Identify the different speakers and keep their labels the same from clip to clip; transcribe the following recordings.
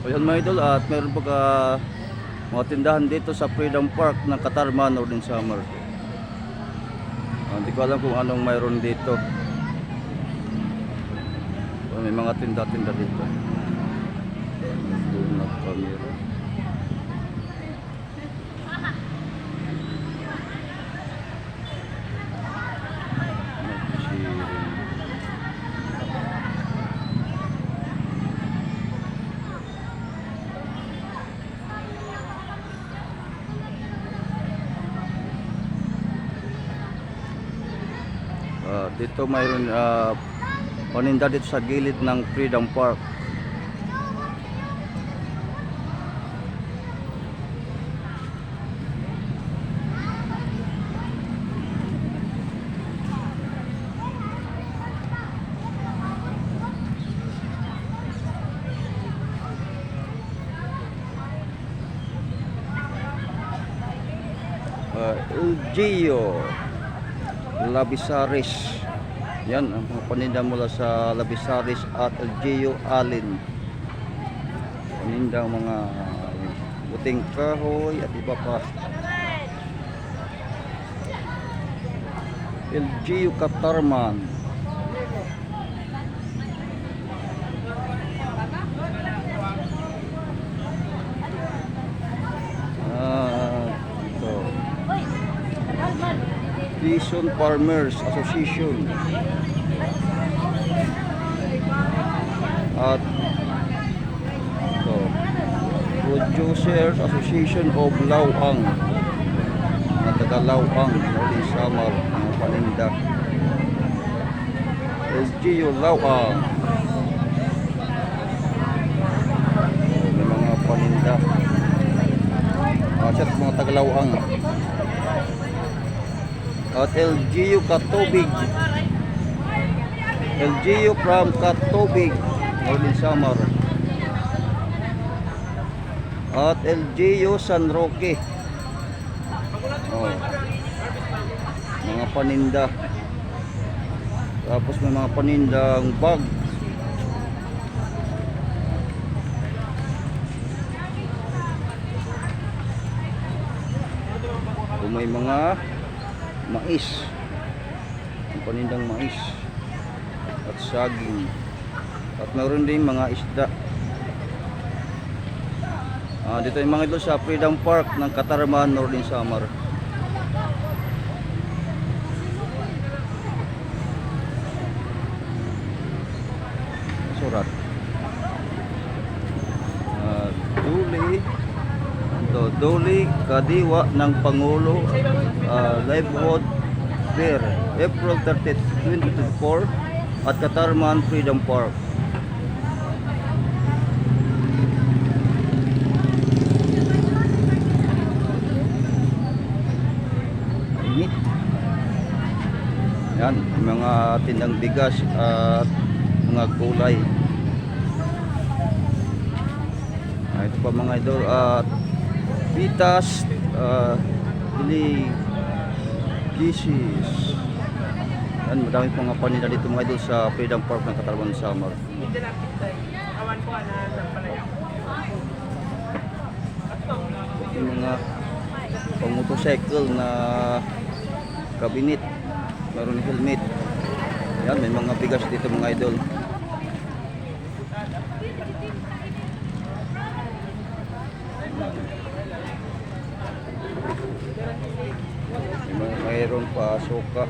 Speaker 1: Ayan mga idol, at meron pa mga tindahan dito sa Freedom Park ng Katarman, Northern Samar. Hindi ko alam kung anong mayroon dito. May mga tinda-tinda dito. Doon na camera. Dito mayroon paninda dito sa gilid ng Freedom Park. LGO Labisaris. Yan ang mga paninda mula sa Labisaris at LGO Alin. Paninda mga buting kahoy at iba pa. LGO Katarman. Quezon Farmers Association at Producers Association of Lawang, mga taga Lawang, Northern Samar, mga paninda. LGU Lawang, may mga paninda at mga taga Lawang. At LGU Katubig, LGU from Katubig, Northern Samar. At LGU San Roque, mga paninda. Tapos may mga panindang bag. Kung may mga mais, ang panindang mais at saging, at meron din mga isda. Dito yung mga ito sa Freedom Park ng Katarman, Northern Samar. Surat Duli Kadiwa ng Pangulo, Livelihood Fair, April 30, 2024 at Katarman Freedom Park. Init. Yan, mga tindang bigas at mga gulay. Ito pa mga idol, at pitas, gisis. Yan, madami pang mga paninda dito mga idol sa Freedom Park ng Katarman, Samar. Yung mga pang motorcycle na cabinet, meron helmet. Yan, may mga bigas dito mga idol. Mayroon pa suka.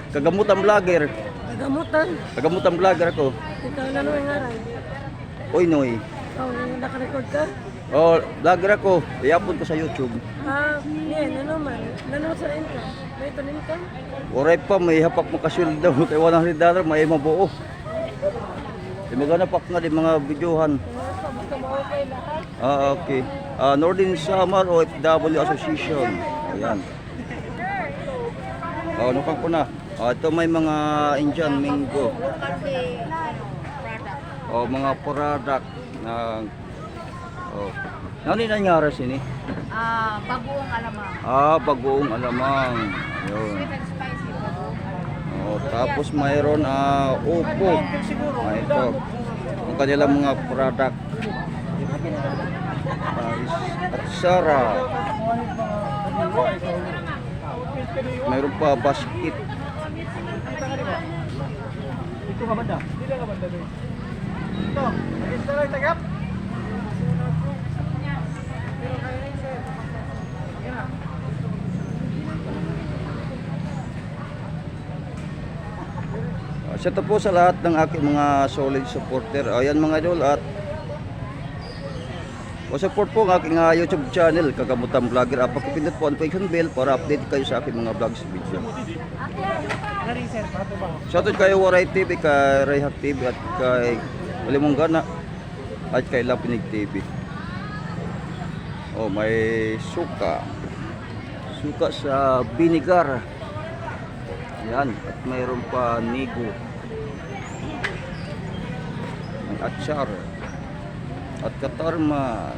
Speaker 1: Kagamutan vlogger. Kagamutan vlogger ako.
Speaker 2: Ikaw na naman ngaran.
Speaker 1: Oy Noy.
Speaker 2: Oh, naka-record ka?
Speaker 1: Oh, vlogger ako. I-upload ko sa YouTube.
Speaker 2: Yan, ano man. Nanood sa income. May ito income?
Speaker 1: Oray pa, may hapak mo kasyul daw. Kaya $100, may mabuo. Maganapak nga din mga videohan.
Speaker 2: Basta ma-okay lahat.
Speaker 1: Okay. Northern Samar OFW Association. Ayan. Nukang ko na. Ito may mga Indian mango. Mga product Na oh. Ano nangyari sini?
Speaker 3: Bagoong alamang.
Speaker 1: Bagoong alamang. Ayun.
Speaker 3: Sweet and spicy bagoong alamang.
Speaker 1: Oh, tapos mayroon upo. Ito. Ang kanilang mga product. At Sara. Mayroon pa basket.
Speaker 4: Ito ka banda? Dito ka banda doon. Ito. Ito lang tagap.
Speaker 1: Shout out po sa lahat ng aking mga solid supporter. Ayan mga idol at support po ang aking YouTube channel, Kagamutan Vlogger. Pakipindot po ang notification bell para update kayo sa aking mga vlogs video. Shout out kay Waray TV, kay Rayhat TV at kay Walimong Gana at kay Lapinig TV. Oh, may suka. Suka sa vinegar. Yan, at mayroon pa nigo. May atsar. At katarman.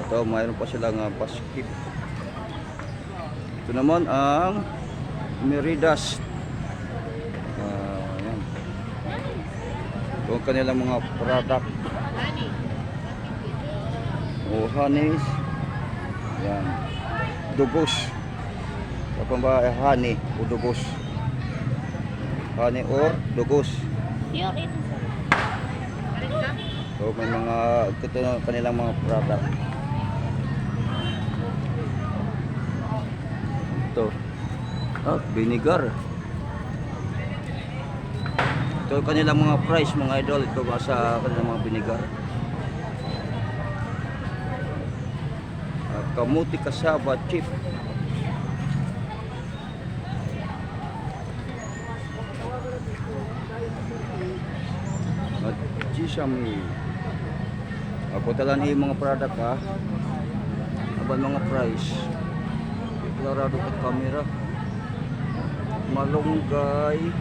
Speaker 1: Ito, mayroon pa silang basket. Ito naman ang Meridas. Yan. Ito ang kanilang mga product. O honeys. Yan. Dugos. Kapag ba honey o dugos? Honey or dugos.
Speaker 3: Pure ito, sir.
Speaker 1: So may mga ito na kanilang mga product. Ito. Vinegar. Ito kanilang mga price mga idol. Ito ba sa kanilang mga vinegar. Kamuti kasaba chip. At sesame. Putalan yung mga product ha. Aban mga price. Deklarado sa camera. Malunggay.